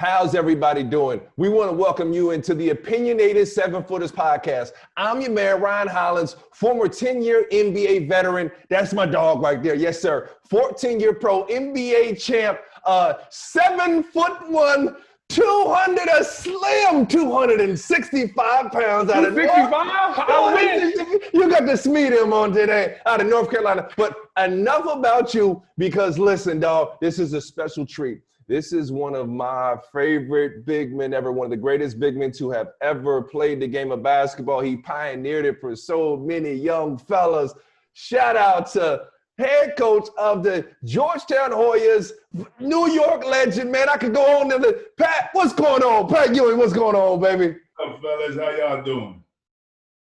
How's everybody doing? We want to welcome you into the Opinionated 7-Footers podcast. I'm your man, Ryan Hollins, former 10-year NBA veteran. That's my dog right there. Yes, sir. 14-year pro NBA champ, 7'1", 200, a slim 265 pounds out of 265? You got to meet him on today out of North Carolina. But enough about you, because listen, dog, this is a special treat. This is one of my favorite big men ever, one of the greatest big men to have ever played the game of basketball. He pioneered it for so many young fellas. Shout out to head coach of the Georgetown Hoyas, New York legend, man. I could go on to the Pat. What's going on? Pat Ewing, what's going on, baby? What's up, fellas? How y'all doing?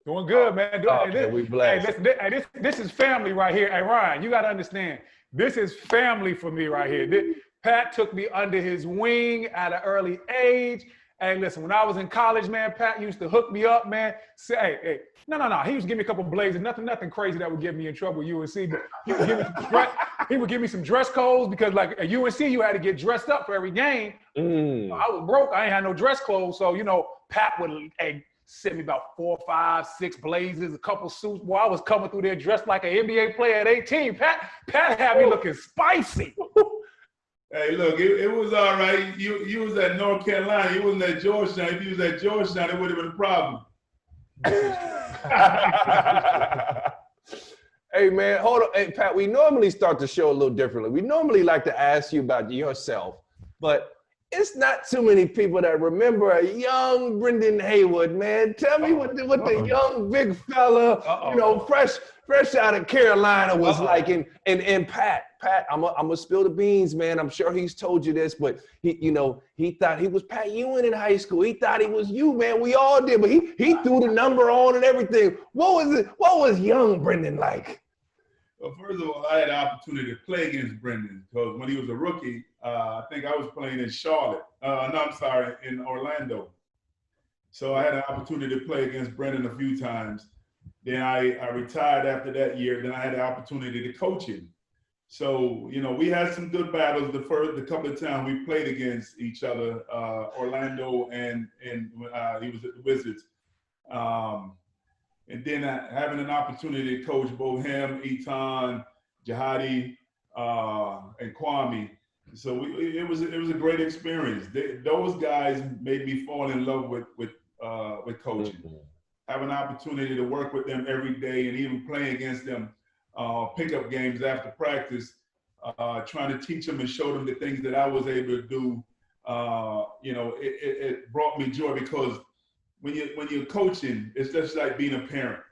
Doing good, man. We blessed. This is family right here. Hey, Ryan, you got to understand, this is family for me right here. Pat took me under his wing at an early age. Hey, listen, when I was in college, man, Pat used to hook me up, man. Say, hey, no. He used to give me a couple blazers, nothing crazy that would get me in trouble at UNC. But he would give me some dress codes, because like at UNC, you had to get dressed up for every game. I was broke. I ain't had no dress clothes. So, Pat would send me about 4, 5, 6 blazers, a couple suits. Boy, I was coming through there dressed like an NBA player at 18. Pat had me looking spicy. Hey, look, it was all right. You was at North Carolina. You wasn't at Georgetown. If you was at Georgetown, it would have been a problem. Hey, man, hold on. Hey, Pat, we normally start the show a little differently. We normally like to ask you about yourself, but it's not too many people that remember a young Brendan Haywood, man. Tell me what the young big fella, fresh out of Carolina was like. And Pat, I'm gonna spill the beans, man. I'm sure he's told you this, but he thought he was Pat Ewing in high school. He thought he was you, man. We all did, but he threw the number on and everything. What was young Brendan like? Well, first of all, I had the opportunity to play against Brendan, because when he was a rookie, I think I was playing in Charlotte. In Orlando. So I had an opportunity to play against Brendan a few times. Then I retired after that year. Then I had the opportunity to coach him. So, we had some good battles. The couple of times we played against each other, Orlando and he was at the Wizards. And then having an opportunity to coach both him, Etan, Jihadi, and Kwame. So it was a great experience. Those guys made me fall in love with coaching. Have an opportunity to work with them every day, and even playing against them pickup games after practice, trying to teach them and show them the things that I was able to do. It brought me joy, because when you're coaching, it's just like being a parent.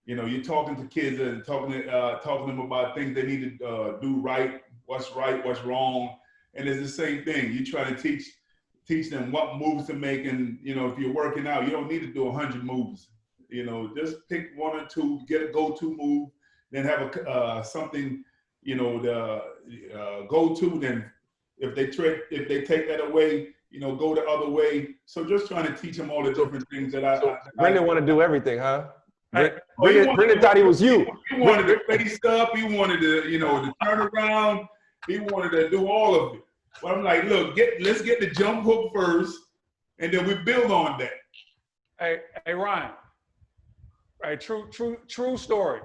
You're talking to kids and talking to them about things they need to do right, what's wrong, and it's the same thing. You try to teach them what moves to make, and if you're working out, you don't need to do 100 moves. Just pick 1 or 2, get a go-to move, then have something the go-to. Then if they take that away, go the other way. So just trying to teach them all the different things that Brendan want to do everything, huh? Brendan thought he was you. He wanted to face up. He wanted to, to turn around. He wanted to do all of it. But I'm like, look, let's get the jump hook first, and then we build on that. Hey, Ryan. Hey, true story.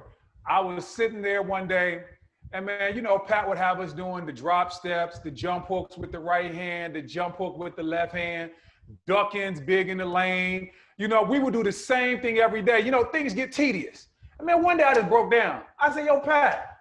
I was sitting there one day, and man, Pat would have us doing the drop steps, the jump hooks with the right hand, the jump hook with the left hand, duck-ins big in the lane. We would do the same thing every day. Things get tedious. And man, one day I just broke down. I said, yo, Pat,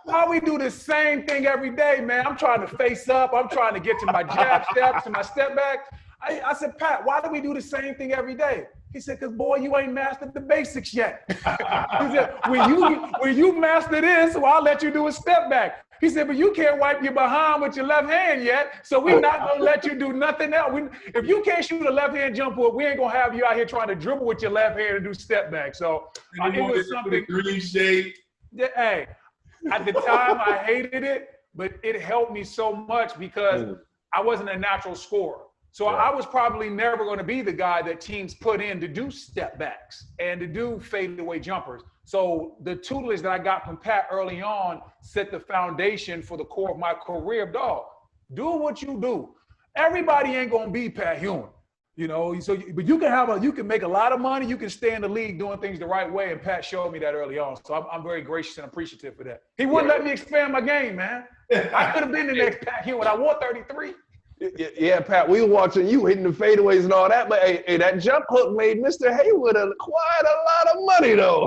why we do the same thing every day, man? I'm trying to face up. I'm trying to get to my jab steps and my step back. I said, Pat, why do we do the same thing every day? He said, because, boy, you ain't mastered the basics yet. He said, when you master this, well, I'll let you do a step back. He said, but you can't wipe your behind with your left hand yet, so we're not going to let you do nothing else. If you can't shoot a left-hand jump hook, we ain't going to have you out here trying to dribble with your left hand and do step back. So it was something. Green shade. Yeah, hey, at the time, I hated it, but it helped me so much, because I wasn't a natural scorer. So I was probably never going to be the guy that teams put in to do step backs and to do fadeaway jumpers. So the tutelage that I got from Pat early on set the foundation for the core of my career. Dog, do what you do. Everybody ain't gonna be Pat Ewing. You know, but you can make a lot of money. You can stay in the league doing things the right way, and Pat showed me that early on. So I'm very gracious and appreciative for that. He wouldn't let me expand my game, man. I could have been the next Pat Ewing. I wore 33. Yeah, Pat, we were watching you hitting the fadeaways and all that, but hey, that jump hook made Mr. Haywood quite a lot of money, though.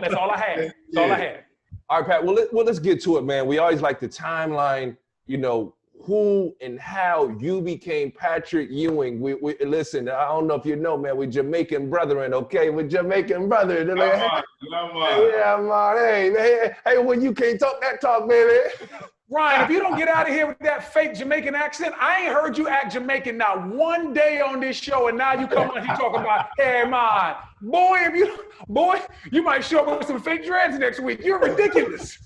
That's all I had. That's all I had. All right, Pat, well, let's get to it, man. We always like the timeline, you know, who and how you became Patrick Ewing. We listen, I don't know if you know, man, we're Jamaican brethren, okay? We're Jamaican brethren. Like, yeah, man. Hey, when you can't talk that talk, baby. Ryan, if you don't get out of here with that fake Jamaican accent, I ain't heard you act Jamaican not one day on this show, and now you come on here talking about, hey, man, boy, you might show up with some fake dreads next week. You're ridiculous.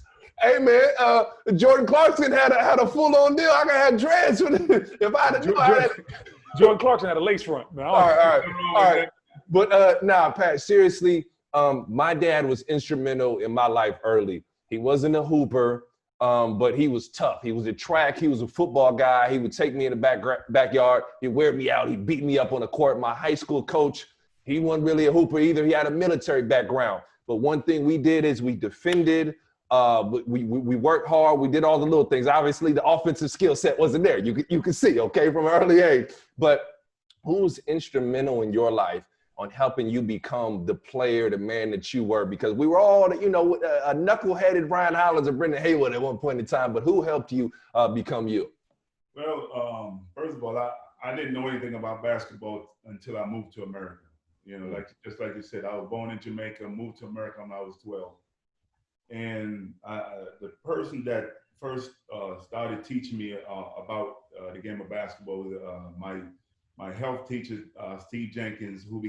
Hey, man, Jordan Clarkson had a full-on deal. I could have dreads if I had Jordan Clarkson had a lace front. Man. All right. But nah, Pat, seriously, my dad was instrumental in my life early. He wasn't a hooper, but he was tough. He was a track. He was a football guy. He would take me in the backyard. He'd wear me out. He'd beat me up on the court. My high school coach, he wasn't really a hooper either. He had a military background. But one thing we did is we defended. We worked hard. We did all the little things. Obviously, the offensive skill set wasn't there. You could see, okay, from an early age. But who was instrumental in your life on helping you become the player, the man that you were? Because we were all, you know, a knuckle-headed Ryan Hollins and Brendan Haywood at one point in time. But who helped you become you? Well, first of all, I didn't know anything about basketball until I moved to America. You know, just like you said, I was born in Jamaica, moved to America when I was 12. And the person that first started teaching me about the game of basketball was my health teacher, Steve Jenkins, who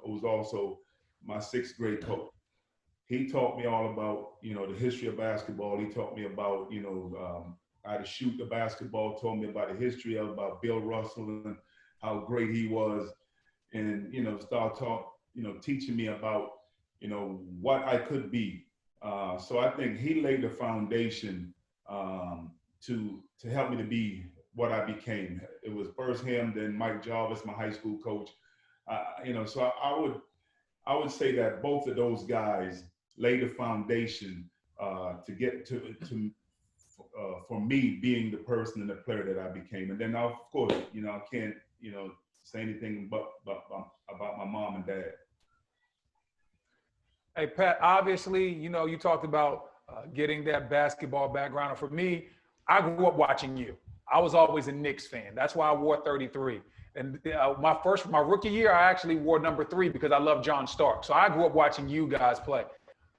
was also my 6th grade coach. He taught me all about, you know, the history of basketball. He taught me about, you know, how to shoot the basketball, told me about the history about Bill Russell and how great he was. And, you know, teaching me about, you know, what I could be. So I think he laid the foundation to help me to be what I became. It was first him, then Mike Jarvis, my high school coach. You know, so I would say that both of those guys laid the foundation to get to for me being the person and the player that I became. And then, of course, you know, I can't, you know, say anything but about my mom and dad. Hey, Pat, obviously, you know, you talked about getting that basketball background. And for me, I grew up watching you. I was always a Knicks fan. That's why I wore 33. And my rookie year, I actually wore number 3 because I love John Stark. So I grew up watching you guys play.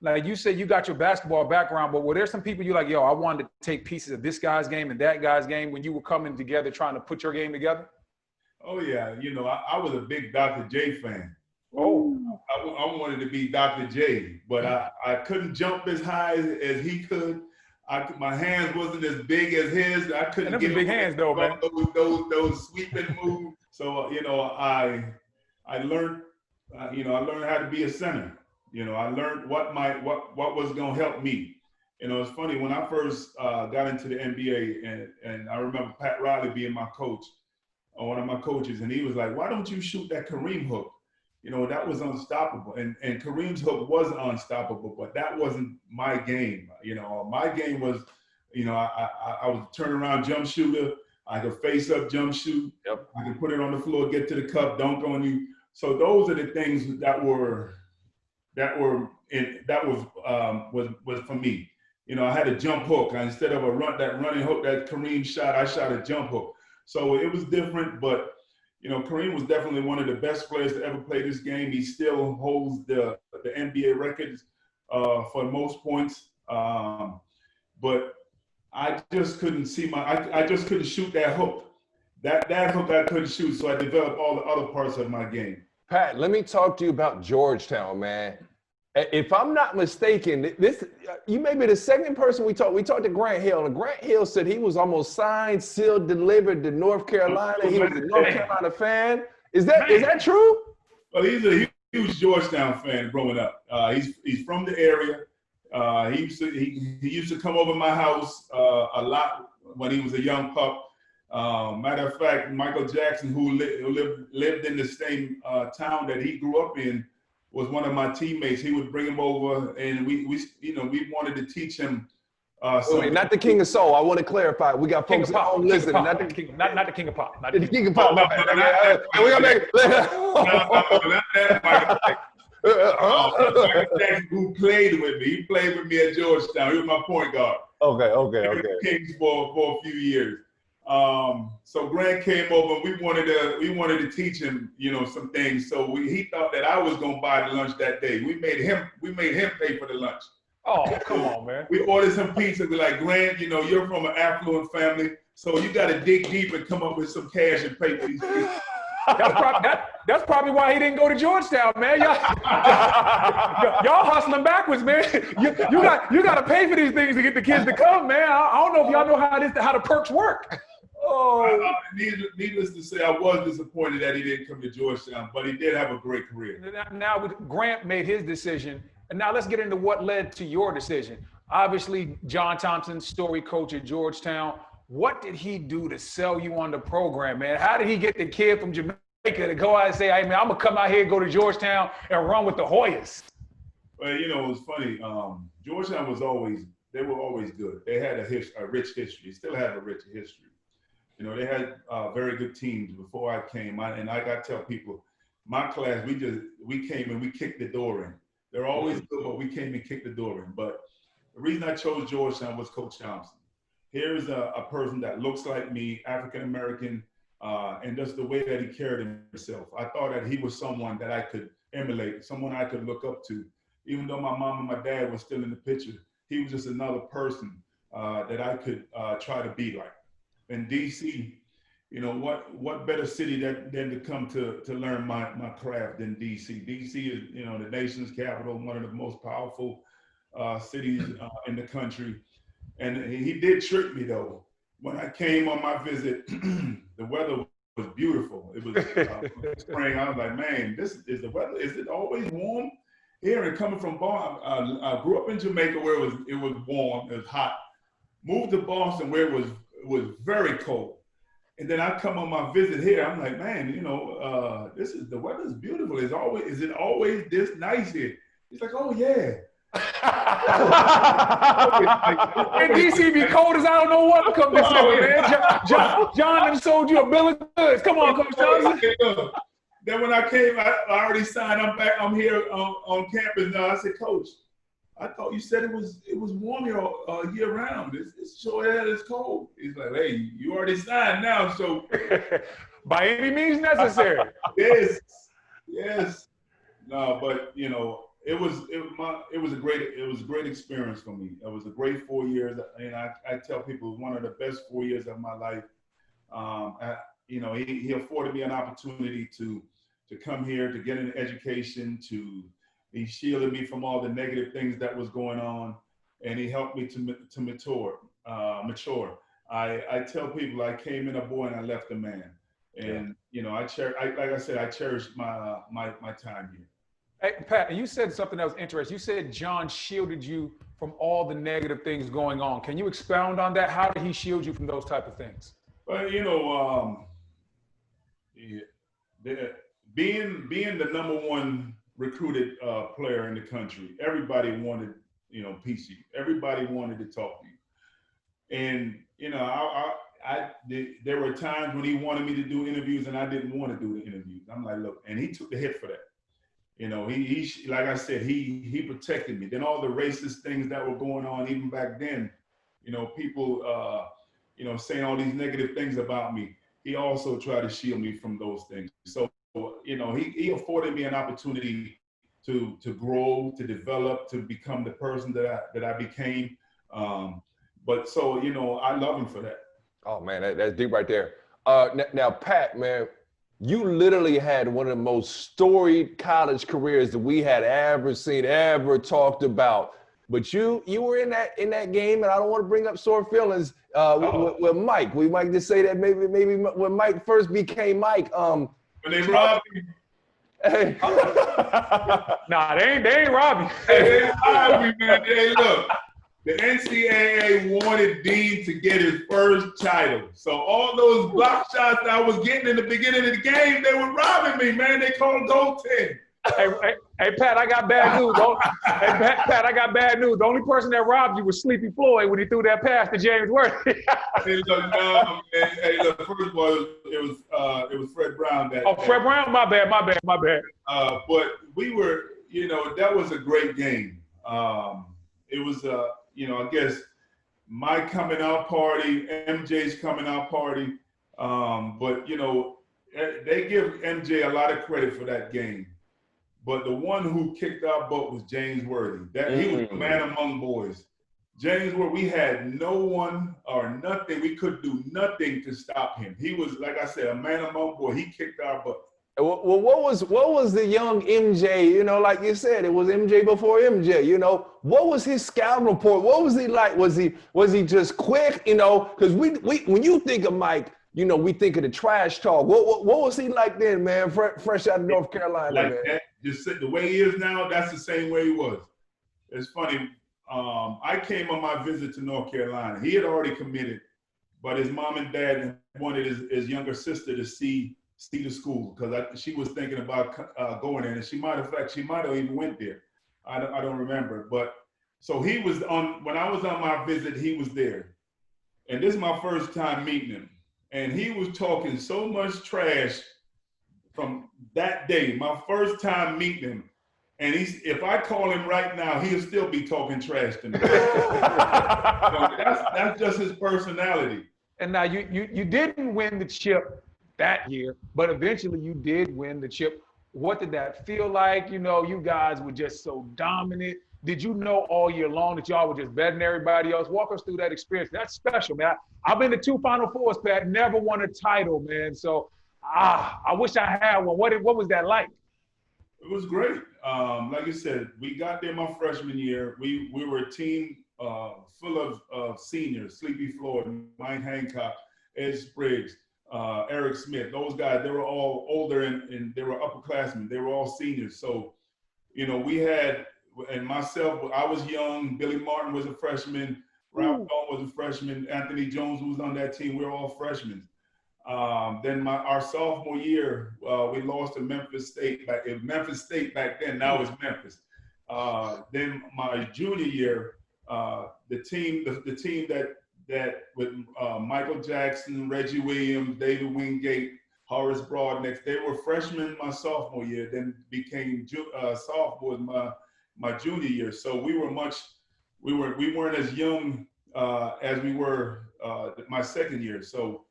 Like you said, you got your basketball background, but were there some people you like, yo, I wanted to take pieces of this guy's game and that guy's game when you were coming together trying to put your game together? Oh, yeah. You know, I was a big Dr. J fan. Oh, I wanted to be Dr. J, but I couldn't jump as high as he could. My hands wasn't as big as his. I couldn't get big hands though, man. Those sweeping moves. So you know, I learned I learned how to be a center. You know, I learned what was gonna help me. You know, it's funny when I first got into the NBA, and I remember Pat Riley being my coach, or one of my coaches, and he was like, "Why don't you shoot that Kareem hook?" You know, that was unstoppable. And Kareem's hook was unstoppable, but that wasn't my game. You know, my game was, you know, I was a turnaround jump shooter. I could face up jump shoot. Yep. I could put it on the floor, get to the cup, dunk on you. So those are the things that was for me. You know, I had a jump hook. Instead of that running hook that Kareem shot, I shot a jump hook. So it was different, but you know, Kareem was definitely one of the best players to ever play this game. He still holds the NBA records for most points. But I just couldn't I just couldn't shoot that hook. That hook I couldn't shoot, so I developed all the other parts of my game. Pat, let me talk to you about Georgetown, man. If I'm not mistaken, you may be the second person we talked to Grant Hill, and Grant Hill said he was almost signed, sealed, delivered to North Carolina. He was a North Carolina fan. Is that true? Well, he's a huge Georgetown fan growing up. He's from the area. He used to come over my house a lot when he was a young pup. Matter of fact, Michael Jackson, who lived in the same town that he grew up in, was one of my teammates. He would bring him over, and we wanted to teach him. Wait, not the King of Soul. I want to clarify. We got folks at home listening. Not the King of Pop. Not the King of Pop. Michael Jackson, who played with me. He played with me at Georgetown. He was my point guard. Okay. Kings for a few years. So Grant came over, and we wanted to teach him, some things. So he thought that I was gonna buy the lunch that day. We made him pay for the lunch. Oh, come on, man. We ordered some pizza. We're like, Grant, you're from an affluent family, so you got to dig deep and come up with some cash and pay for these pizzas. That's probably why he didn't go to Georgetown, man. Y'all hustling backwards, man. You got to pay for these things to get the kids to come, man. I don't know if y'all know how the perks work. Oh. Needless to say, I was disappointed that he didn't come to Georgetown, but he did have a great career. Now Grant made his decision, and now let's get into what led to your decision. Obviously, John Thompson, story coach at Georgetown. What did he do to sell you on the program, man? How did he get the kid from Jamaica to go out and say, hey, man, I'm going to come out here and go to Georgetown and run with the Hoyas? Well, it was funny. Georgetown they were always good. They had a rich history, still have a rich history. They had very good teams before I came. And I got to tell people, my class, we came and we kicked the door in. They're always good, but we came and kicked the door in. But the reason I chose Georgetown was Coach Thompson. Here's a person that looks like me, African-American, and just the way that he carried himself. I thought that he was someone that I could emulate, someone I could look up to. Even though my mom and my dad were still in the picture, he was just another person that I could try to be like. In DC, what better city than to come to learn my craft than DC? DC is, the nation's capital, one of the most powerful cities in the country. And he did trick me though. When I came on my visit, the weather was beautiful. It was spring. I was like, man, this is the weather. Is it always warm here? And coming from Boston, I grew up in Jamaica where it was warm, it was hot. Moved to Boston where it was very cold. And then I come on my visit here. I'm like, man, the weather is beautiful. Is it always this nice here? He's like, oh yeah. In DC be cold as I don't know what come this way, man. John done sold you a bill of goods. Come on, Coach Thompson. Then when I came, I already signed. I'm back. I'm here on campus now. I said, Coach, I thought you said it was warm here year round. It's sure that it's cold. He's like, hey, you already signed now, so by any means necessary. Yes. No, but it was a great experience for me. It was a great 4 years, and I tell people it was one of the best 4 years of my life. He afforded me an opportunity to come here to get an education. He shielded me from all the negative things that was going on, and he helped me to mature. I tell people I came in a boy and I left a man, and I cherish my time here. Hey, Pat, you said something that was interesting. You said John shielded you from all the negative things going on. Can you expound on that? How did he shield you from those type of things? Well, being the number one recruited player in the country, everybody wanted, piece of you. Everybody wanted to talk to you. And, there were times when he wanted me to do interviews and I didn't want to do the interviews. I'm like, look, and he took the hit for that. He like I said, he protected me. Then all the racist things that were going on even back then, people, saying all these negative things about me. He also tried to shield me from those things. So, he afforded me an opportunity to grow, to develop, to become the person that I became. But so, I love him for that. Oh man, that's deep right there. Now, Pat, man, you literally had one of the most storied college careers that we had ever seen, ever talked about. But you were in that game, and I don't want to bring up sore feelings with Mike. We might just say that maybe when Mike first became Mike. When they robbed me. Hey. Nah, they ain't robbed me. Hey, they robbed me, man. Hey, look. The NCAA wanted Dean to get his first title. So all those block shots that I was getting in the beginning of the game, they were robbing me, man. They called goaltending. Hey, Pat, I got bad news. Pat, I got bad news. The only person that robbed you was Sleepy Floyd when he threw that pass to James Worthy. Hey, look, first of all, it was Fred Brown that. Oh, Fred Brown? My bad. But we were, that was a great game. It was, I guess my coming out party, MJ's coming out party. But they give MJ a lot of credit for that game. But the one who kicked our butt was James Worthy. He was the man among boys. James Worthy, we had no one or nothing. We could do nothing to stop him. He was, like I said, a man among boys. He kicked our butt. Well, what was the young MJ? Like you said, it was MJ before MJ. What was his scouting report? What was he like? Was he just quick? Because we when you think of Mike, we think of the trash talk. What was he like then, man? Fresh out of North Carolina, like man. That, just the way he is now, that's the same way he was. It's funny. I came on my visit to North Carolina. He had already committed, but his mom and dad wanted his younger sister to see the school because she was thinking about going there, and she might have even went there. I don't remember, but so he was on when I was on my visit. He was there, and this is my first time meeting him, and he was talking so much trash from that day. My first time meeting him. And if I call him right now, he'll still be talking trash to me. So that's just his personality. And now you didn't win the chip that year, but eventually you did win the chip. What did that feel like? You guys were just so dominant. Did you know all year long that y'all were just better than everybody else? Walk us through that experience. That's special, man. I've been to 2 Final Fours, Pat. Never won a title, man. So I wish I had one. What was that like? It was great. Like I said, we got there my freshman year. We were a team full of seniors: Sleepy Floyd, Mike Hancock, Ed Spriggs, Eric Smith. Those guys, they were all older and they were upperclassmen. They were all seniors. So, we had, and myself, I was young. Billy Martin was a freshman. Ralph Dawn was a freshman. Anthony Jones was on that team. We were all freshmen. Then our sophomore year, we lost to Memphis State. Memphis State back then, now it's Memphis. Then my junior year, the team that with Michael Jackson, Reggie Williams, David Wingate, Horace Broadneck, they were freshmen my sophomore year, then became sophomores my junior year. So we weren't as young as we were my second year. So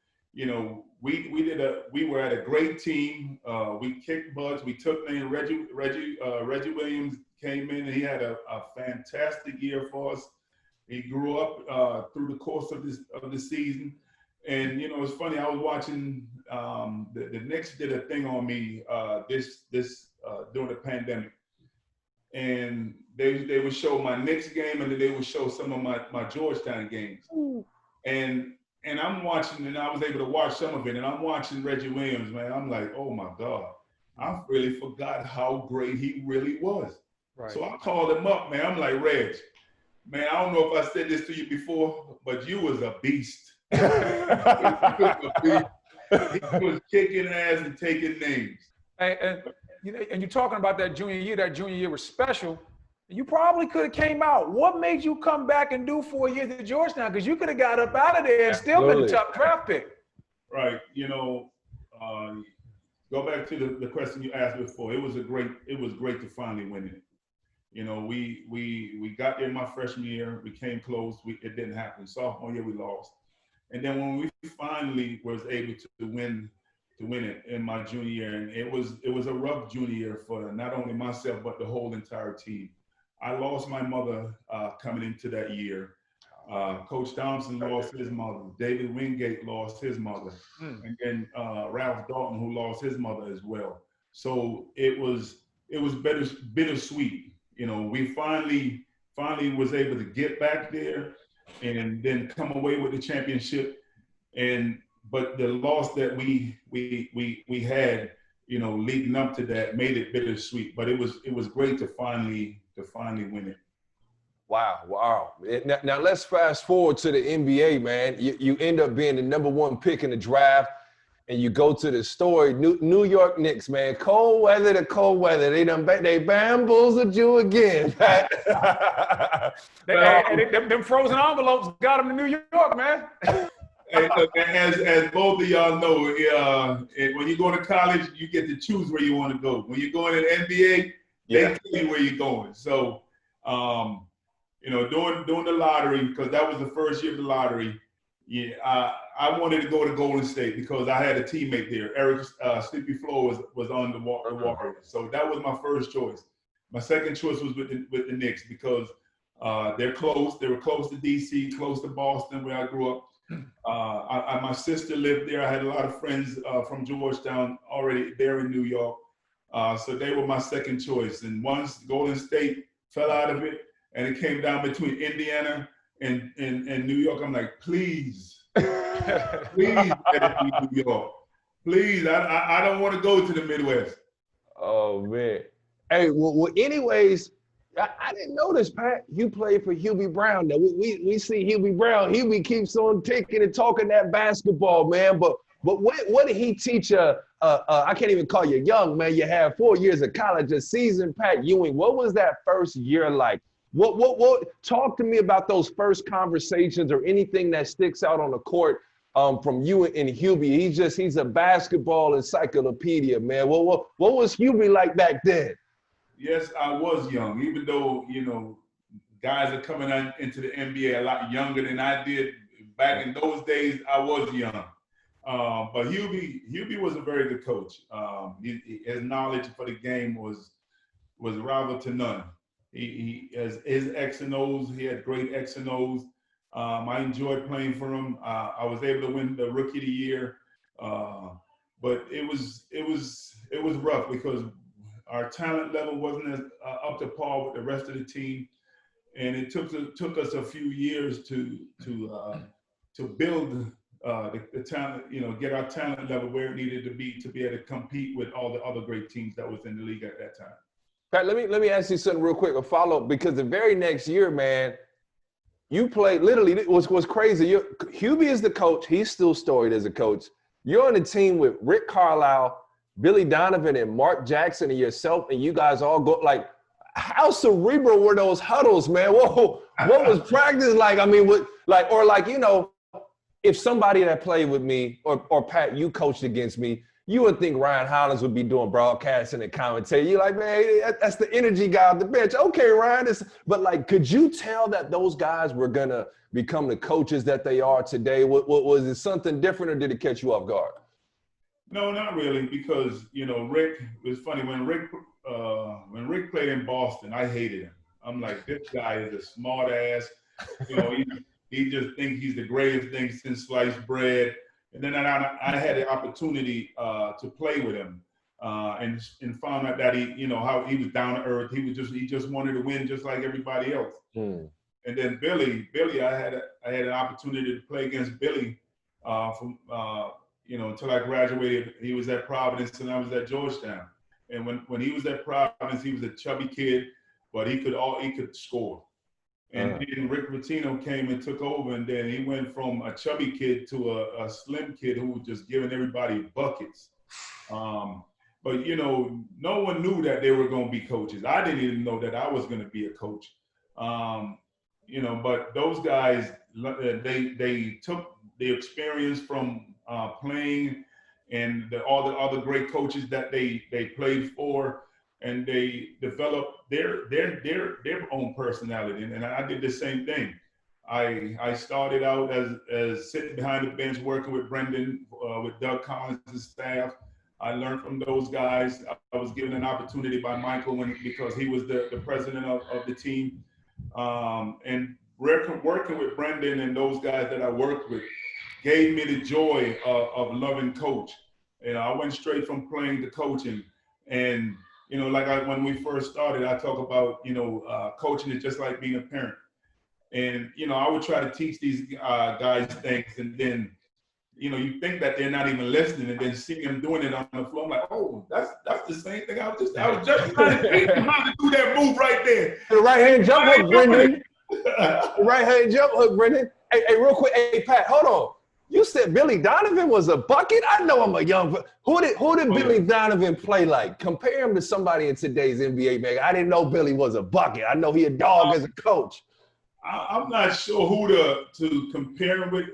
we were at a great team. We kicked butts. We took names. Reggie Williams came in and he had a fantastic year for us. He grew up through the course of the season. And it's funny. I was watching the Knicks did a thing on me this during the pandemic, and they would show my Knicks game and then they would show some of my Georgetown games. And I'm watching, and I was able to watch some of it, and I'm watching Reggie Williams, man. I'm like, oh my God, I really forgot how great he really was. Right. So I called him up, man. I'm like, Reg, man, I don't know if I said this to you before, but you was a beast. He was kicking ass and taking names. And you're talking about that junior year. That junior year was special. You probably could have came out. What made you come back and do 4 years at Georgetown? Because you could have got up out of there and still been a top draft pick. Right. Go back to the question you asked before. It was great to finally win it. We got there my freshman year. We came close. It didn't happen. Sophomore year we lost. And then when we finally was able to win it in my junior year, and it was a rough junior year for not only myself but the whole entire team. I lost my mother coming into that year. Coach Thompson lost his mother. David Wingate lost his mother. And then Ralph Dalton, who lost his mother as well. So it was bittersweet. We finally was able to get back there and then come away with the championship. But the loss that we had, leading up to that made it bittersweet. But it was great to finally win it. Wow. Now let's fast forward to the NBA, man. You end up being the #1 pick in the draft, and you go to the story, New York Knicks, man. Cold weather to cold weather. They bamboozled you again. Them frozen envelopes got them to New York, man. As both of y'all know, when you go to college, you get to choose where you want to go. When you're going to the NBA, they tell you where you're going. So, doing the lottery, because that was the first year of the lottery, I wanted to go to Golden State because I had a teammate there. Eric Sleepy Flo was on the Warriors. So that was my first choice. My second choice was with the Knicks because they're close. They were close to D.C., close to Boston, where I grew up. My sister lived there. I had a lot of friends from Georgetown already there in New York. So they were my second choice. And once Golden State fell out of it and it came down between Indiana and New York, I'm like, please let it be New York. Please, I don't want to go to the Midwest. Oh, man. Hey, well anyways, I didn't know this, Pat. You played for Hubie Brown. Now, we see Hubie Brown. Hubie keeps on ticking and talking that basketball, man. But what did he teach I can't even call you young, man. You had 4 years of college, a season, Pat Ewing. What was that first year like? What talk to me about those first conversations or anything that sticks out on the court from you and Hubie. He's a basketball encyclopedia, man. What was Hubie like back then? Yes, I was young, even though, guys are coming into the NBA a lot younger than I did. Back in those days, I was young. But Hubie was a very good coach. His knowledge for the game was rival to none. He has his X and O's. He had great X and O's. I enjoyed playing for him. I was able to win the Rookie of the Year, but it was rough because our talent level wasn't as up to par with the rest of the team, and it took us a few years to build the talent, get our talent level where it needed to be able to compete with all the other great teams that was in the league at that time. Pat, let me ask you something real quick, a follow-up, because the very next year, man, you played literally. It was crazy. Hubie is the coach. He's still storied as a coach. You're on the team with Rick Carlisle, Billy Donovan, and Mark Jackson, and yourself, and you guys all go like. How cerebral were those huddles, man? Whoa, what was practice like? I mean, if somebody that played with me or Pat, you coached against me, you would think Ryan Hollins would be doing broadcasting and commentating. You're like, man, that's the energy guy on the bench. Okay, Ryan. But like, could you tell that those guys were going to become the coaches that they are today? Was it something different, or did it catch you off guard? No, not really, because, Rick, it was funny. When Rick played in Boston, I hated him. I'm like, this guy is a smart ass. He just thinks he's the greatest thing since sliced bread. And then I had the opportunity to play with him and found out that how he was down to earth. He just wanted to win just like everybody else. And then Billy, I had an opportunity to play against Billy until I graduated. He was at Providence and I was at Georgetown. And when he was at Providence, he was a chubby kid, but he could score. And then Rick Pitino came and took over, and then he went from a chubby kid to a slim kid who was just giving everybody buckets. But no one knew that they were going to be coaches. I didn't even know that I was going to be a coach. But those guys, they took the experience from playing and all the other great coaches that they played for, and they developed their own personality. And I did the same thing. I started out as sitting behind the bench working with Brendan, with Doug Collins' staff. I learned from those guys. I was given an opportunity by Michael because he was the president of the team. And working with Brendan and those guys that I worked with gave me the joy of loving coach. I went straight from playing to coaching. And when we first started, I talk about, coaching is just like being a parent. And, I would try to teach these guys things, and then, you think that they're not even listening, and then seeing them doing it on the floor, I'm like, oh, that's the same thing I was just trying to teach them how to do that move right there. The right hand jump hook, Brendan. Right hand jump hook, Brendan. Hey, real quick. Hey, Pat, hold on. You said Billy Donovan was a bucket? I know I'm a young. Who did Billy Donovan play like? Compare him to somebody in today's NBA, man. I didn't know Billy was a bucket. I know he a dog as a coach. I'm not sure who to compare him with.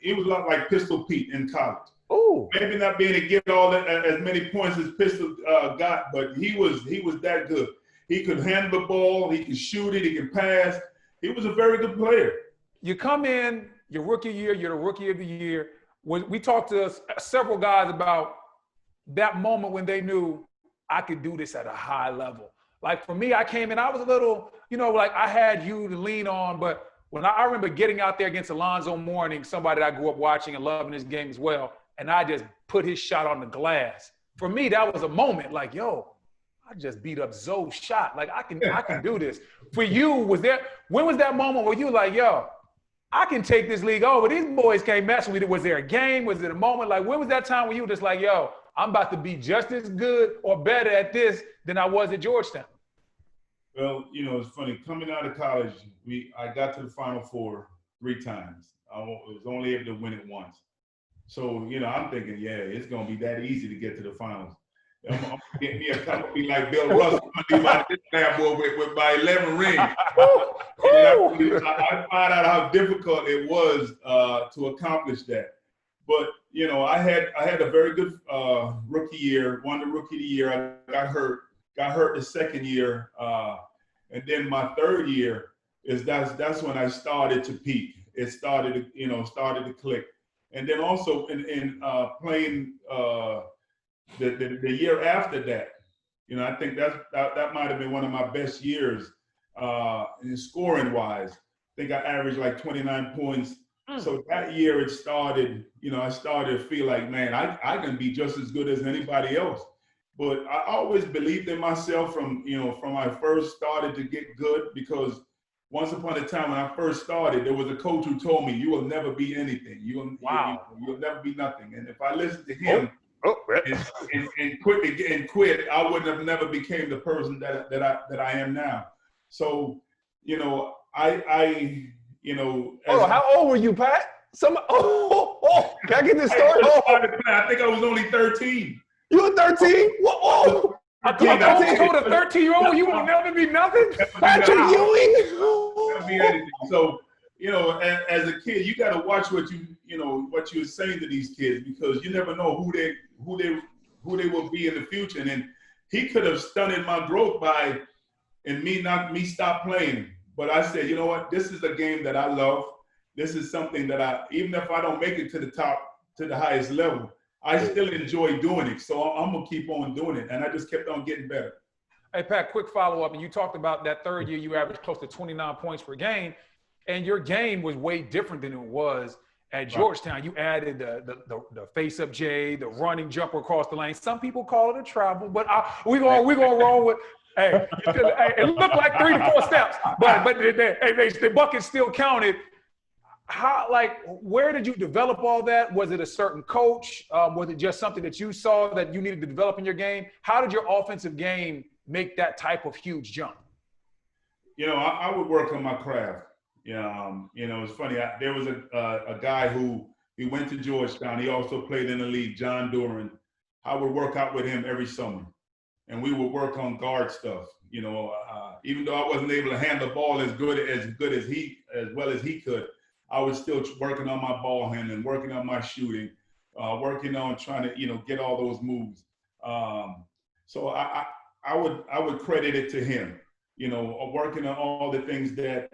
It was like Pistol Pete in college. Oh, maybe not being able to get all that, as many points as Pistol got, but he was that good. He could handle the ball. He could shoot it. He could pass. He was a very good player. You come in your rookie year. You're the rookie of the year. We talked to several guys about that moment when they knew I could do this at a high level. Like for me, I came in, I was a little, like I had you to lean on, but when I remember getting out there against Alonzo Mourning, somebody that I grew up watching and loving his game as well, and I just put his shot on the glass. For me, that was a moment like, yo, I just beat up Zoe's shot. Like I can do this. For you, when was that moment where you were like, yo, I can take this league over. These boys can't mess with it. Was there a game? Was it a moment? Like when was that time when you were just like, yo, I'm about to be just as good or better at this than I was at Georgetown? Well, it's funny. Coming out of college, I got to the Final Four 3 times. I was only able to win it once. So, I'm thinking, yeah, it's going to be that easy to get to the finals. I'm going to get me a cup of be like Bill Russell. I'm going to be like this bad boy with my 11 rings. And I found out how difficult it was to accomplish that. But, I had a very good rookie year, won the rookie of the year. I got hurt the second year. And then my third year that's when I started to peak. It started to click. And then also in playing the year after that, I think that might have been one of my best years in scoring wise. I think I averaged like 29 points. So that year it started, I started to feel like, man, I can be just as good as anybody else. But I always believed in myself from I first started to get good, because once upon a time when I first started, there was a coach who told me, you will never be anything. You'll never be nothing. And if I listened to him and quit, I would have never became the person that I am now. So, how old were you, Pat? Can I get this story? I think I was only 13. You were 13? Whoa. I told a 13-year-old you will never be nothing? Patrick Ewing? Never be anything. So, as a kid, you got to watch what you're saying to these kids, because you never know who they will be in the future. And then he could have stunted my growth by me stop playing. But I said, you know what? This is a game that I love. This is something that even if I don't make it to the top, to the highest level, I still enjoy doing it. So I'm going to keep on doing it. And I just kept on getting better. Hey, Pat, quick follow-up. And you talked about that third year you averaged close to 29 points per game. And your game was way different than it was at Georgetown. Right. You added the face-up J, the running jumper across the lane. Some people call it a travel, but we're gonna roll with hey, it looked like 3 to 4 steps, but the bucket still counted. Where did you develop all that? Was it a certain coach? Was it just something that you saw that you needed to develop in your game? How did your offensive game make that type of huge jump? I would work on my craft. It's funny. There was a guy he went to Georgetown. He also played in the league, John Duran. I would work out with him every summer, and we would work on guard stuff. Even though I wasn't able to handle the ball as well as he could, I was still working on my ball handling, working on my shooting, working on trying to, get all those moves. So I would credit it to him, working on all the things that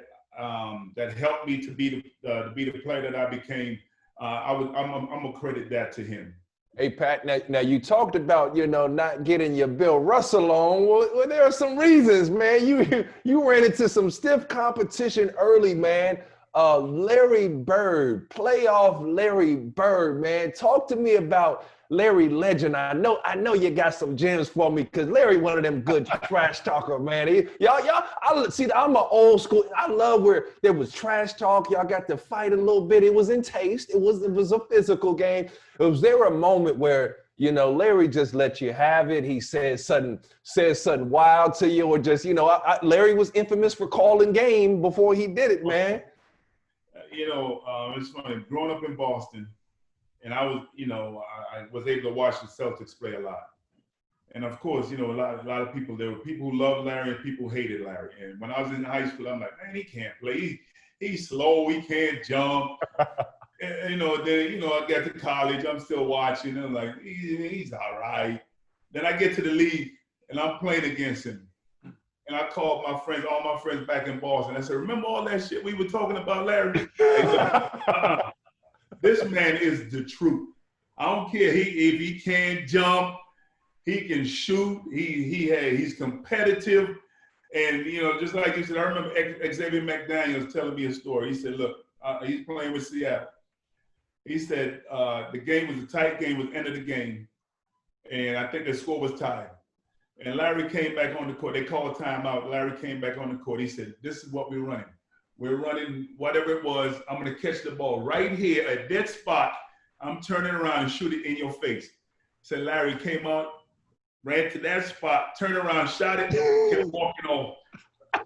helped me to be the player that I became. I'm gonna credit that to him. Hey, Pat, now you talked about, not getting your Bill Russell on. Well, there are some reasons, man. You ran into some stiff competition early, man. Larry Bird, playoff Larry Bird, man. Talk to me about Larry Legend. I know you got some gems for me, because Larry, one of them good trash talker, man. I'm an old school. I love where there was trash talk. Y'all got to fight a little bit. It was in taste. It was a physical game. Was there a moment where you know, Larry just let you have it. He says something wild to you, or just, you know, Larry was infamous for calling game before he did it, man. You know, it's funny. Growing up in Boston, and I was, you know, I was able to watch the Celtics play a lot. And of course, you know, a lot of people, there were people who loved Larry and people who hated Larry. And when I was in high school, I'm like, man, he can't play. He's slow. He can't jump. And, you know, then, you know, I got to college. I'm still watching. And I'm like, he's all right. Then I get to the league, and I'm playing against him. And I called my friends, all my friends back in Boston. I said, remember all that shit we were talking about, Larry? This man is the truth. I don't care if he can't jump, he can shoot. He's competitive, and you know, just like you said, I remember Xavier McDaniels telling me a story. He said, "Look, he's playing with Seattle." He said the game was a tight game, was end of the game, and I think the score was tied. And Larry came back on the court. They called timeout. Larry came back on the court. He said, "This is what we're running. We're running whatever it was. I'm going to catch the ball right here at that spot. I'm turning around and shoot it in your face." So Larry came out, ran to that spot, turned around, shot it, kept walking on.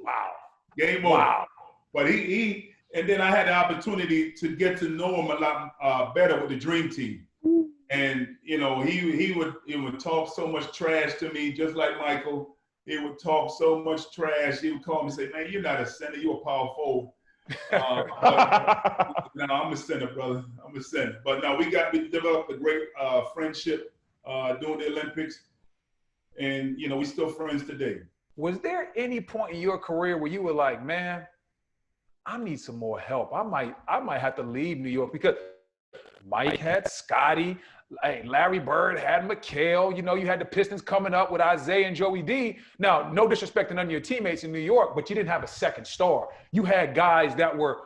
Wow. Game over. Wow. But and then I had the opportunity to get to know him a lot better with the Dream Team. And, you know, he would talk so much trash to me, just like Michael. He would talk so much trash. He would call me and say, "Man, you're not a center, you're a power forward." No, I'm a center, brother. I'm a center. But no, we developed a great friendship during the Olympics. And, you know, we still friends today. Was there any point in your career where you were like, man, I need some more help. I might have to leave New York? Because Mike had Scotty, Larry Bird had McHale. You know, you had the Pistons coming up with Isaiah and Joey D. Now, no disrespect to none of your teammates in New York, but you didn't have a second star. You had guys that were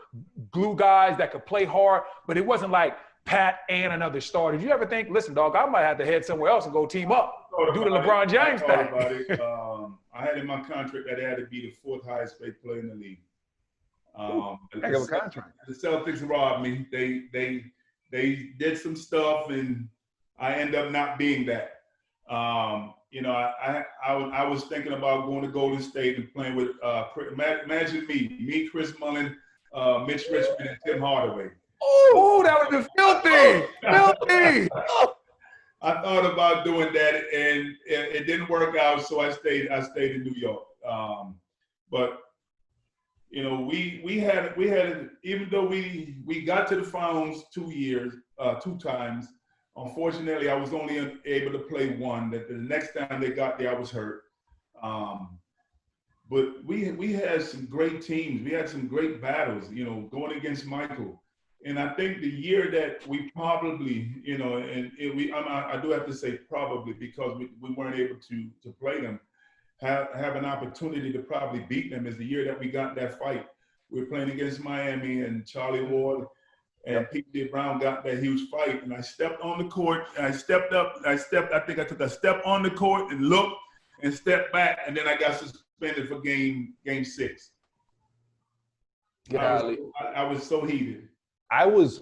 glue guys that could play hard, but it wasn't like Pat and another star. Did you ever think, listen, dog, I might have to head somewhere else and go team up, do the LeBron James thing? I had in my contract that I had to be the fourth highest paid player in the league. Heck of a contract. The Celtics robbed me. They did some stuff, and I end up not being that. You know, I was thinking about going to Golden State and playing with imagine me, Chris Mullin, Mitch Richmond, and Tim Hardaway. Oh, that would have been filthy. I thought about doing that, and it didn't work out, so I stayed in New York. But you know, we had even though we got to the finals 2 times. Unfortunately, I was only able to play one. That the next time they got there, I was hurt. But we had some great teams. We had some great battles. You know, going against Michael. And I think the year that we probably, you know, I do have to say probably because we weren't able to play them, have an opportunity to probably beat them is the year that we got that fight. We were playing against Miami, and Charlie Ward and P.J. Brown got that huge fight. And I stepped on the court, and I stepped up. I think I took a step on the court and looked and stepped back, and then I got suspended for game 6. I was so heated. I was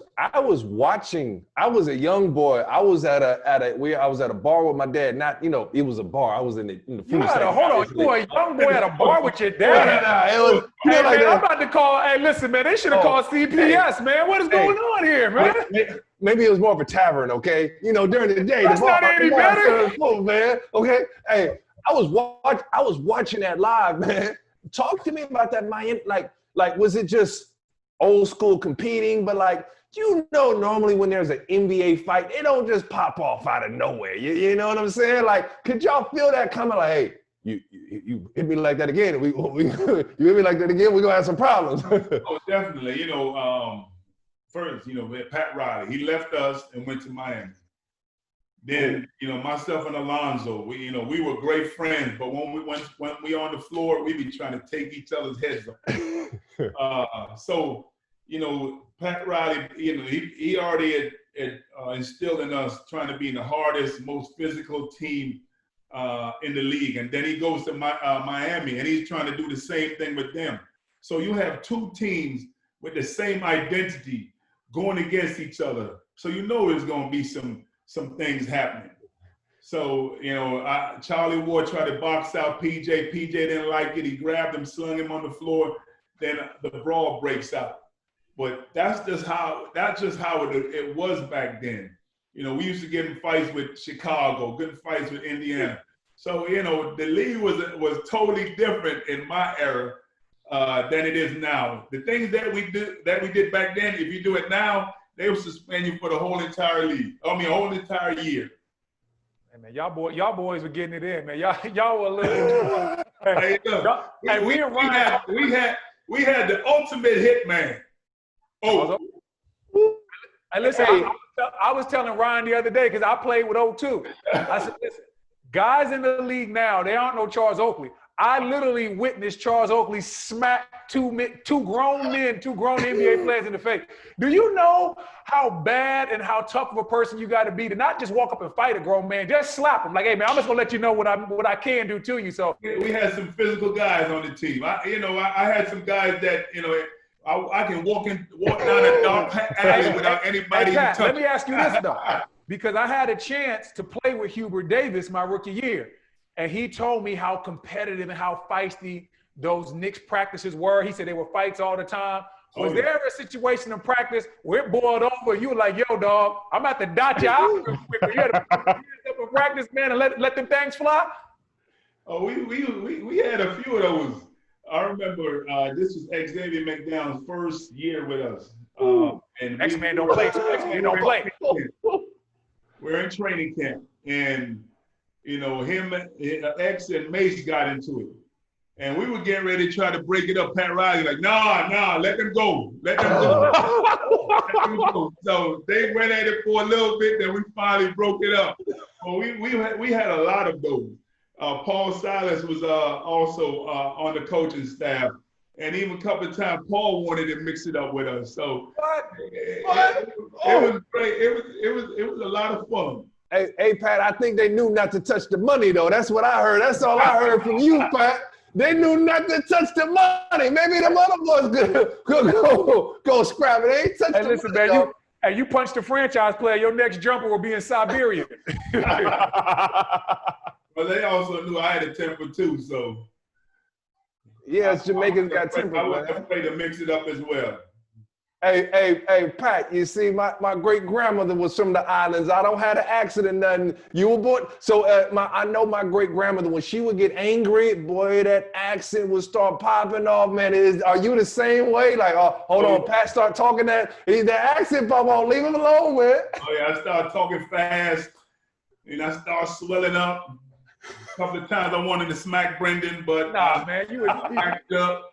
watching. I was a young boy. I was at a bar with my dad. Not, you know, it was a bar. I was in the food section. Hold on, you were a young boy at a bar with your dad. It was. Hey, man, I'm about to call. Hey, listen, man, they should have called CPS, man. What is going on here, man? Maybe it was more of a tavern, okay? You know, during the day. That's not any better. Full, man. Okay. Hey, I was watching that live, man. Talk to me about that Miami. Like, was it just old school competing? But like, you know, normally when there's an NBA fight, they don't just pop off out of nowhere. You know what I'm saying? Like, could y'all feel that coming? Like, hey, you hit me like that again. You hit me like that again, we're gonna have some problems. Oh, definitely. You know, first, you know, Pat Riley, he left us and went to Miami. Then, you know, myself and Alonzo, we were great friends, but when we on the floor, we be trying to take each other's heads off. So, you know, Pat Riley, you know, he already had instilled in us trying to be the hardest, most physical team in the league. And then he goes to Miami, and he's trying to do the same thing with them. So you have 2 teams with the same identity going against each other. So you know there's going to be some things happening. So, Charlie Ward tried to box out PJ. PJ didn't like it. He grabbed him, slung him on the floor. Then the brawl breaks out. But that's just how it was back then. We used to get in fights with Chicago, good fights with Indiana. So, the league was totally different in my era than it is now. The things that we did back then, if you do it now, they will suspend you for the whole entire league. Whole entire year. Hey man, y'all boys were getting it in, man. Y'all were a little. Hey, look, we had the ultimate hitman. Oh. Hey, listen, I was telling Ryan the other day because I played with O2. I said, listen, guys in the league now, they aren't no Charles Oakley. I literally witnessed Charles Oakley smack two grown NBA players in the face. Do you know how bad and how tough of a person you got to be to not just walk up and fight a grown man, just slap him? Like, hey man, I'm just gonna let you know what I can do to you. So we had some physical guys on the team. I had some guys that I can walk down a dark alley without anybody Pat, touching. let me ask you this though, because I had a chance to play with Hubert Davis my rookie year. And he told me how competitive and how feisty those Knicks practices were. He said they were fights all the time. Was there ever a situation in practice where it boiled over? You were like, yo, dog, I'm about to dot you out real quick. You had to practice, man, and let them things fly? Oh, we had a few of those. I remember this was Xavier McDowell's first year with us. And X-Man don't play. X-Man don't play. We're in training camp, and him, X and Mace got into it. And we were getting ready to try to break it up. Pat Riley like, nah, let them go. Let them go. So they went at it for a little bit, then we finally broke it up. Well, we had a lot of those. Paul Silas was also on the coaching staff. And even a couple of times, Paul wanted to mix it up with us. So it was great. It was a lot of fun. Hey, Pat, I think they knew not to touch the money, though. That's what I heard. That's all I heard from you, Pat. They knew not to touch the money. Maybe them other boys could go scrap it. They ain't touch the listen, money, man, you punch the franchise player, your next jumper will be in Siberia. But they also knew I had a temper, too, so. Yeah, Jamaicans got temper. I was afraid to mix it up as well. Hey, Pat, you see, my great-grandmother was from the islands. I don't have an accent or nothing. You were born. So I know my great-grandmother, when she would get angry, boy, that accent would start popping off, man. Are you the same way? Like, hold on, Pat, start talking that accent pop on. Leave him alone, man. Oh, yeah, I started talking fast, and I started swelling up. A couple of times I wanted to smack Brendan, but man, you backed up.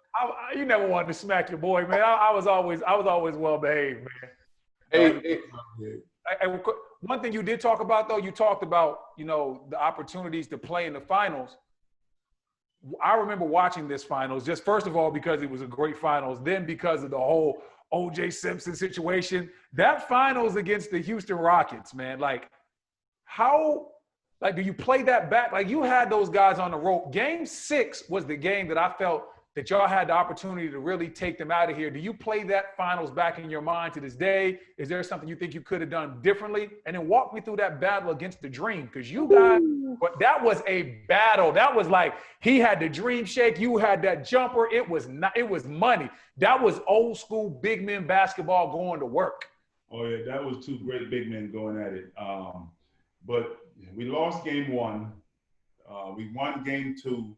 You never wanted to smack your boy, man. I was always well behaved, man. Hey. One thing you did talk about, though, you talked about, the opportunities to play in the finals. I remember watching this finals, just first of all, because it was a great finals, then because of the whole O.J. Simpson situation. That finals against the Houston Rockets, man, do you play that back? Like, you had those guys on the rope. Game 6 was the game that I felt that y'all had the opportunity to really take them out of here. Do you play that finals back in your mind to this day? Is there something you think you could have done differently? And then walk me through that battle against the Dream, because you guys, but that was a battle. That was like, he had the Dream shake, you had that jumper. It was money. That was old school big men basketball going to work. Oh yeah, that was two great big men going at it. But we lost game 1. We won game 2.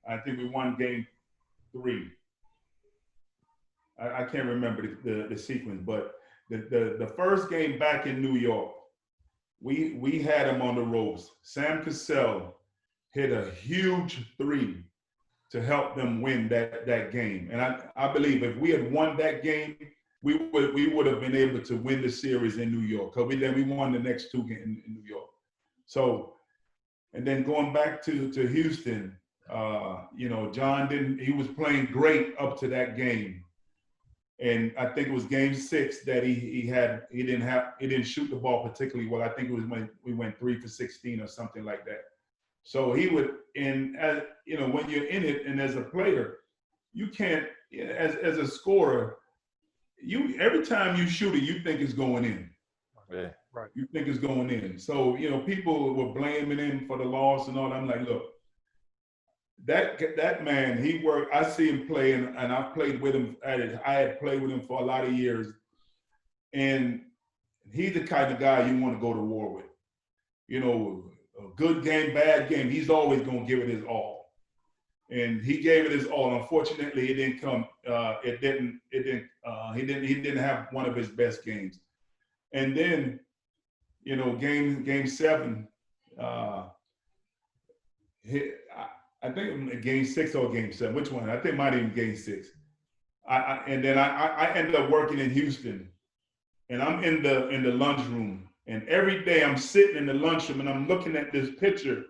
I think we won game 3. I can't remember the sequence, but the first game back in New York, we had them on the ropes. Sam Cassell hit a huge 3 to help them win that game. And I believe if we had won that game, we would have been able to win the series in New York. Because we won the next 2 games in New York. So, and then going back to Houston, John he was playing great up to that game. And I think it was game 6 that he didn't shoot the ball particularly well. I think it was when we went 3 for 16 or something like that. So he would, when you're in it and as a player, you can't, as a scorer, every time you shoot it, you think it's going in. Yeah. Right. you think it's going in. So, you know, people were blaming him for the loss and all. I'm like, look, that man, he worked. I see him play, and I've played with him. I had played with him for a lot of years, and he's the kind of guy you want to go to war with. You know, a good game, bad game, he's always going to give it his all. And he gave it his all. Unfortunately, it didn't come. He didn't have one of his best games. And then, you know, game 7. I think game 6 or game 7. Which one? I think it might even game 6. And then I ended up working in Houston, and I'm in the lunchroom. And every day I'm sitting in the lunchroom and I'm looking at this picture,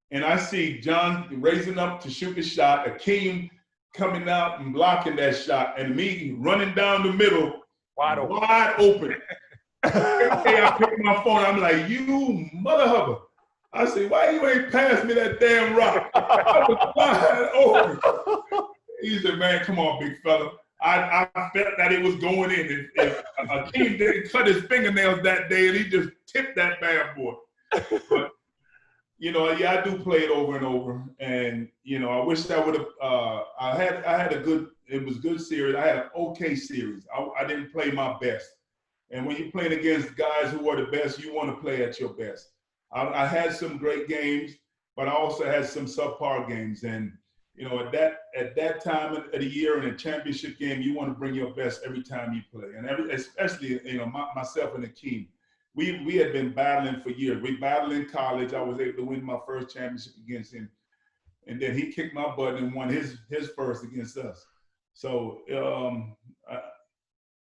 and I see John raising up to shoot the shot, Hakeem coming out and blocking that shot, and me running down the middle, wide open. Every day I pick my phone, I'm like, you mother hubber. I say, why you ain't pass me that damn rock? I was wide open. He said, man, come on, big fella. I felt that it was going in. If Hakeem didn't cut his fingernails that day, and he just tipped that bad boy. But, you know, yeah, I do play it over and over. And, you know, I wish I would have, I had a good, it was a good series. I had an okay series. I didn't play my best. And when you're playing against guys who are the best, you want to play at your best. I had some great games, but I also had some subpar games. And, you know, at that time of the year in a championship game, you want to bring your best every time you play. And especially, you know, myself and Hakeem, we had been battling for years. We battled in college. I was able to win my first championship against him. And then he kicked my butt and won his first against us. So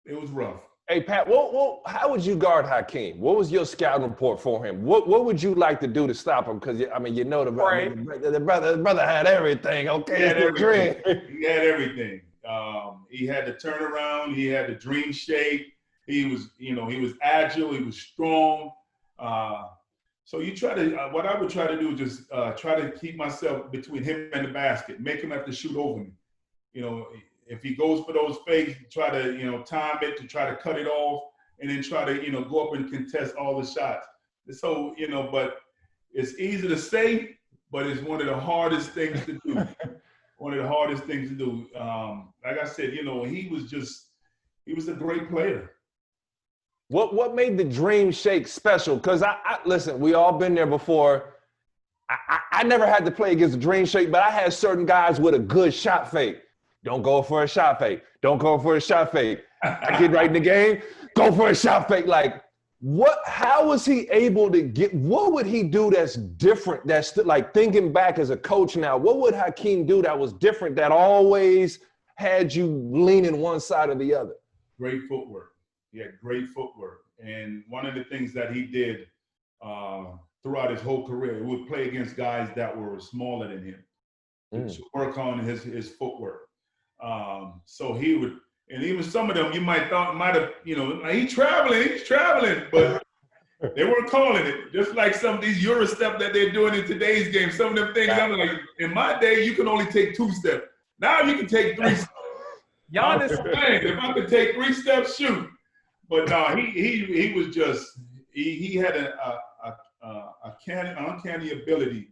it was rough. Hey, Pat, how would you guard Hakeem? What was your scouting report for him? What would you like to do to stop him? Because, I mean, you know, the brother had everything. Okay, it's the dream. He had everything. He had the turnaround. He had the dream shape. He was, you know, he was agile. He was strong. So you try to, what I would try to do is just try to keep myself between him and the basket, make him have to shoot over me. You know, if he goes for those fakes, try to, you know, time it to try to cut it off, and then try to, you know, go up and contest all the shots. So, you know, but it's easy to say, but it's one of the hardest things to do. One of the hardest things to do. Like I said, you know, he was a great player. What made the dream shake special? Because I listen, we all been there before. I never had to play against the dream shake, but I had certain guys with a good shot fake. Don't go for a shot fake. Don't go for a shot fake. I get right in the game. Go for a shot fake. Like, how was he able to what would he do that's different? That's like thinking back as a coach now, what would Hakeem do that was different that always had you leaning one side or the other? Great footwork. He had great footwork. And one of the things that he did throughout his whole career, he would play against guys that were smaller than him to work on his footwork. So he would, and even some of them you might have, you know, he's traveling, but they weren't calling it. Just like some of these Euro steps that they're doing in today's game. Some of them things, I'm like, in my day, you can only take 2 steps. Now you can take 3 steps. Giannis, if I could take 3 steps, shoot. But no, he was just, he had an uncanny ability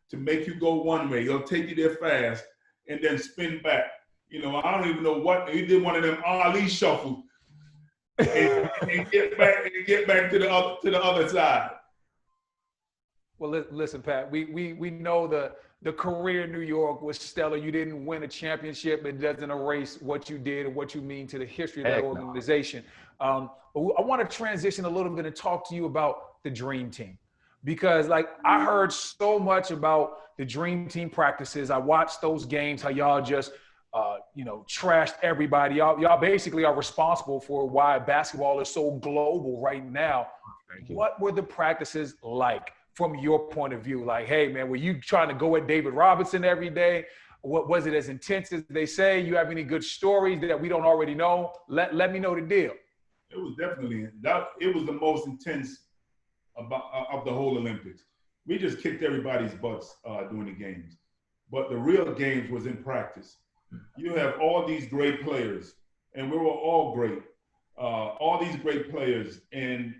to make you go one way. He'll take you there fast and then spin back. You know, I don't even know what he did. One of them Ali shuffles and get back to the other side. well, listen, Pat. We know the career in New York was stellar. You didn't win a championship. It doesn't erase what you did and what you mean to the history of that organization. But I want to transition a little bit and talk to you about the Dream Team, because like I heard so much about the Dream Team practices. I watched those games, how y'all just you know, trashed everybody. Y'all basically are responsible for why basketball is so global right now. What were the practices like from your point of view? Like, hey, man, were you trying to go at David Robinson every day? What was it as intense as they say? You have any good stories that we don't already know? Let me know the deal. It was definitely that. It was the most intense of the whole Olympics. We just kicked everybody's butts during the games, but the real games was in practice. You have all these great players, and we were all great. All these great players, and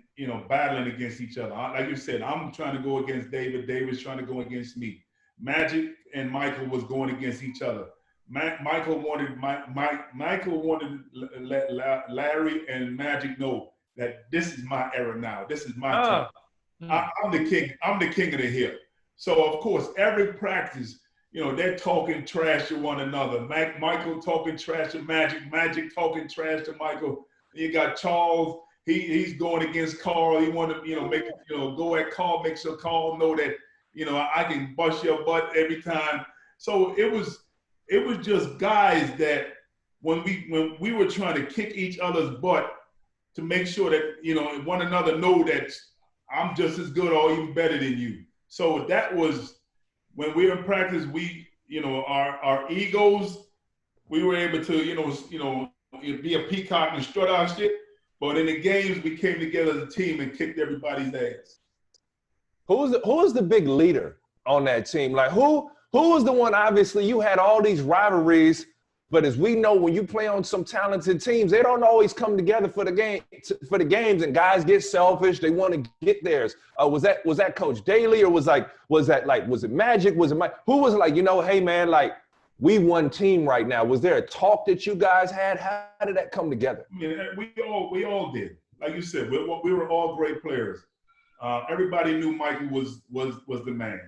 battling against each other. Like you said, I'm trying to go against David. David's trying to go against me. Magic and Michael was going against each other. Michael wanted to let Larry and Magic know that this is my era now. This is my time. I'm the king. I'm the king of the hill. So of course, every practice, they're talking trash to one another. Michael talking trash to Magic. Magic talking trash to Michael. You got Charles. He's going against Carl. He wanted make go at Carl, make sure Carl know that I can bust your butt every time. So it was just guys that when we were trying to kick each other's butt to make sure that one another know that I'm just as good or even better than you. So that was when we were in practice. We our egos, we were able to be a peacock and strut our shit. But in the games, we came together as a team and kicked everybody's ass. Who was the big leader on that team? Like who was the one? Obviously, you had all these rivalries, but as we know, when you play on some talented teams, they don't always come together for the games, and guys get selfish. They want to get theirs. Was that Coach Daly, or was it Magic? Was it Mike? Who was like, hey man, like we one team right now? Was there a talk that you guys had? How did that come together? I mean, we all did. Like you said, we were all great players. Everybody knew Michael was the man.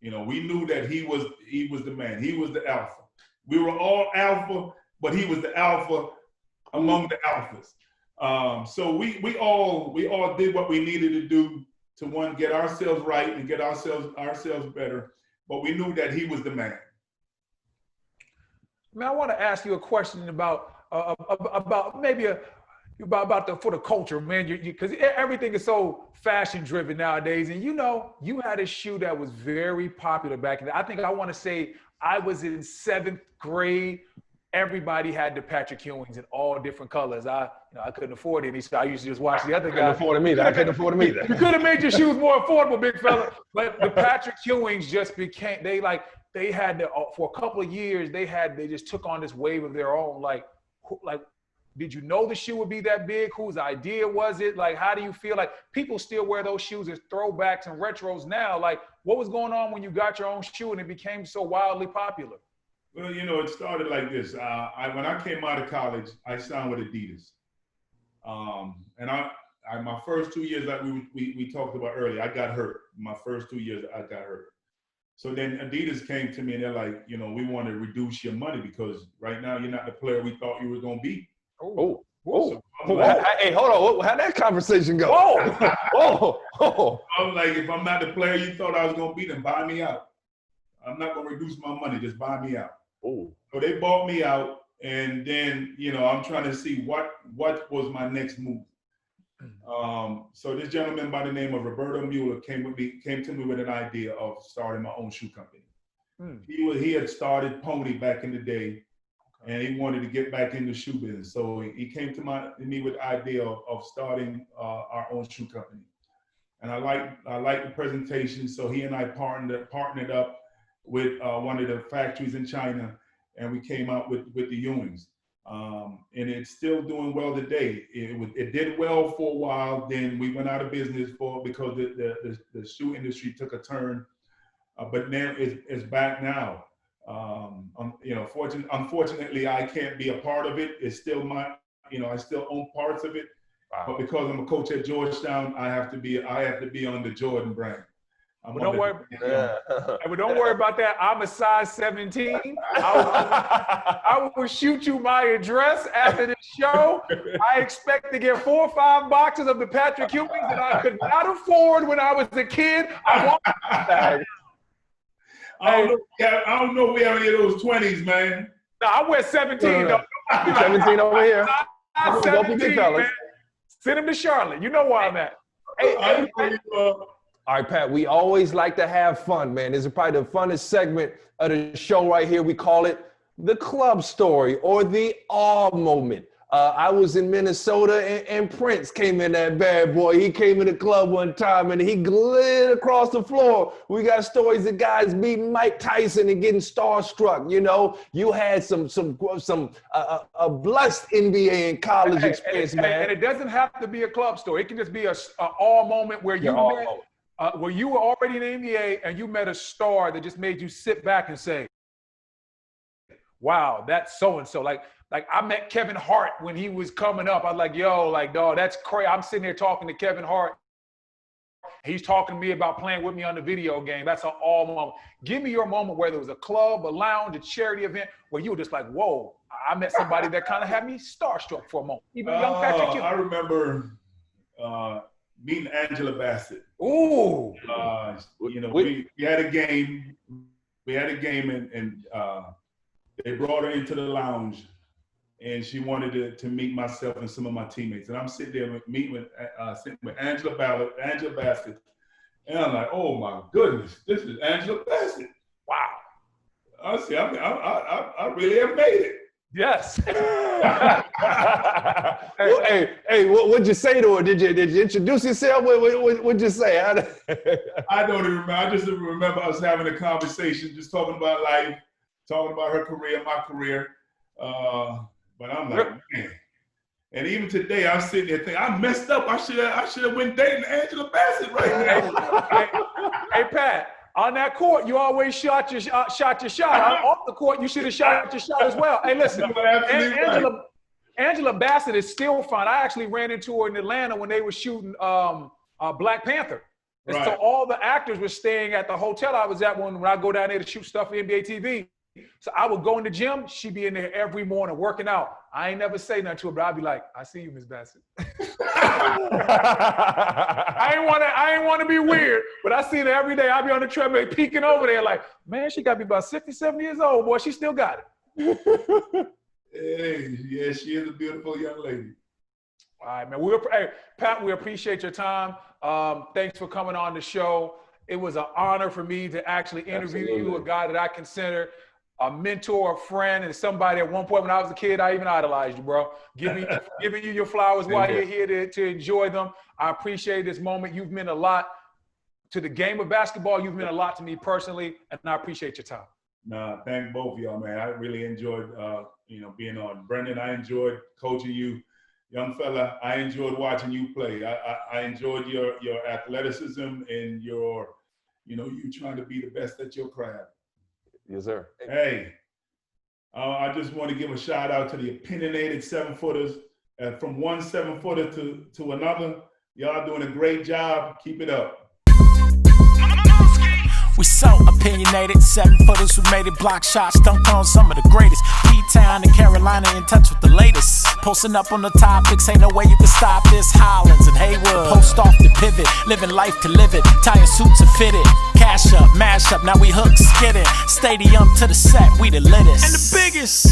We knew that he was the man. He was the alpha. We were all alpha, but he was the alpha among the alphas. So we all did what we needed to do to get ourselves right and get ourselves better. But we knew that he was the man. Man, I want to ask you a question about for the culture, man, because everything is so fashion driven nowadays. And you had a shoe that was very popular back in the, I want to say I was in 7th grade. Everybody had the Patrick Ewings in all different colors. I couldn't afford any, so I used to just watch the other guys. I couldn't afford them either. You could have made your shoes more affordable, big fella. But the Patrick Ewings just became, they had for a couple of years, they just took on this wave of their own. Like, did you know the shoe would be that big? Whose idea was it? Like, how do you feel? Like, people still wear those shoes as throwbacks and retros now. Like, what was going on when you got your own shoe and it became so wildly popular? Well, it started like this. When I came out of college, I signed with Adidas. And my first 2 years, like we talked about earlier, I got hurt. My first 2 years, I got hurt. So then Adidas came to me and they're like, we want to reduce your money because right now you're not the player we thought you were going to be. Oh. So hey, hold on. How'd that conversation go? Whoa. I'm like, if I'm not the player you thought I was going to be, then buy me out. I'm not going to reduce my money. Just buy me out. Oh. So they bought me out. And then, I'm trying to see what was my next move. So this gentleman by the name of Roberto Mueller came to me with an idea of starting my own shoe company. He had started Pony back in the day. And he wanted to get back in the shoe business. So he came to me with the idea of starting our own shoe company. And I liked the presentation. So he and I partnered up with one of the factories in China, and we came out with the Ewings. And it's still doing well today. It did well for a while. Then we went out of business because the shoe industry took a turn. But now it's back now. Unfortunately, I can't be a part of it. It's still I still own parts of it. Wow. But because I'm a coach at Georgetown, I have to be on the Jordan brand. But don't worry about that. I'm a size 17. I will shoot you my address after the show. I expect to get 4 or 5 boxes of the Patrick Ewings that I could not afford when I was a kid. I want that. I don't know if we have any of those 20s, man. No, I wear 17. 17 over here. 17, man. Send him to Charlotte. You know where I'm at. Hey, all right, Pat, we always like to have fun, man. This is probably the funnest segment of the show right here. We call it the club story or the awe moment. I was in Minnesota and Prince came in that bad boy. He came in the club one time and he glid across the floor. We got stories of guys beating Mike Tyson and getting starstruck. You know, you had some a blessed NBA and college experience, man. And it doesn't have to be a club story. It can just be a all moment where you where you were already in the NBA and you met a star that just made you sit back and say, wow, that's so-and-so. Like I met Kevin Hart when he was coming up. I was like, yo, like, dog, that's crazy. I'm sitting here talking to Kevin Hart. He's talking to me about playing with me on the video game. That's an all moment. Give me your moment where there was a club, a lounge, a charity event where you were just like, whoa, I met somebody that kind of had me starstruck for a moment. Even young Patrick Ewing. I remember meeting Angela Bassett. Ooh. You know, we had a game. We had a game and they brought her into the lounge. And she wanted to meet myself and some of my teammates. And I'm sitting there meeting with Angela Bassett. And I'm like, oh my goodness, this is Angela Bassett. Wow. I see, I really have made it. Yes. hey, what'd you say to her? Did you introduce yourself? What'd you say? I don't even remember. I just remember us having a conversation, just talking about life, talking about her career, my career. But I'm like, man. And even today, I'm sitting there thinking, I messed up. I should have went dating Angela Bassett right now. Hey, Pat, on that court, you always shot your shot. Off the court, you should have shot your shot as well. Hey, listen, Angela Bassett is still fine. I actually ran into her in Atlanta when they were shooting Black Panther. And so all the actors were staying at the hotel I was at when I go down there to shoot stuff for NBA TV. So I would go in the gym. She'd be in there every morning working out. I ain't never say nothing to her, but I'd be like, I see you, Miss Bassett. I ain't want to be weird, but I see her every day. I'd be on the treadmill peeking over there like, man, she got to be about 67 years old, boy. She still got it. Hey, yeah, she is a beautiful young lady. All right, man. Pat, we appreciate your time. Thanks for coming on the show. It was an honor for me to actually interview you, a guy that I consider a mentor, a friend, and somebody at one point when I was a kid, I even idolized you, bro. Giving you your flowers while you're here to enjoy them. I appreciate this moment. You've meant a lot to the game of basketball. You've meant a lot to me personally, and I appreciate your time. Nah, thank both of y'all, man. I really enjoyed, being on. Brendan, I enjoyed coaching you. Young fella, I enjoyed watching you play. I enjoyed your athleticism and your, you trying to be the best at your craft. Yes, sir. Hey, I just want to give a shout out to the opinionated 7-footers. From one 7-footer to another, y'all doing a great job. Keep it up. We so opinionated, 7-footers who made it, block shots, dunked on some of the greatest. P-Town and Carolina in touch with the latest. Posting up on the topics, ain't no way you can stop this. Hollins and Haywood, post off the pivot, living life to live it. Tire suits are fitted, cash up, mash up, now we hook skidding. Stadium to the set, we the littest. And the biggest.